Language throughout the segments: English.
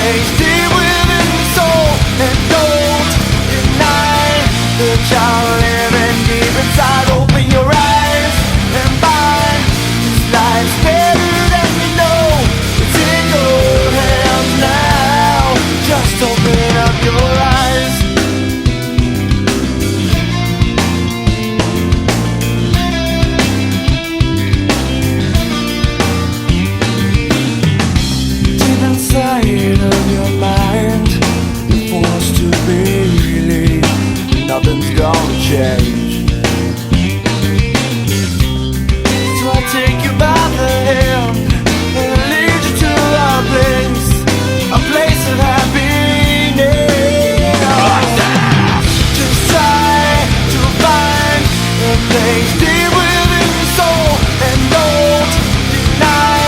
place deep within the soul. And don't deny the child living deep inside. Open your eyes and find this life's better than you know. It's in your hands now. Just open up your eyes. Deep inside of your mind, you're forced to believe nothing's gonna change. So I take you by the hand and lead you to a place of happiness. Just try to find a place deep within your soul, and don't deny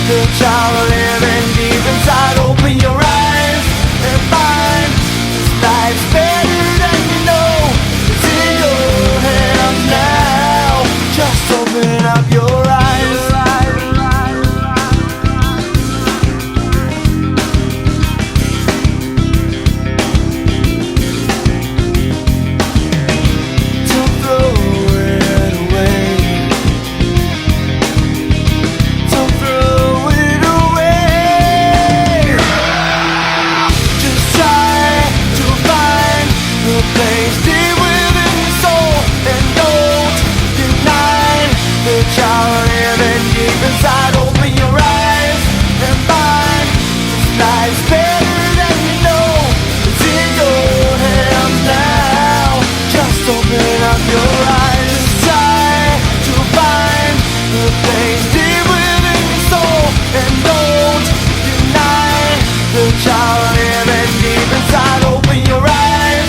the child living deep inside. Open your eyes and find this life's better than you know. It's in your hands now. Just open up your eyes. Don't throw it away. Don't throw it away. Just try to find a place deep within your soul, and don't deny the child living deep inside. Open your eyes and find this life's better than you know. It's in your hands now. Just open up your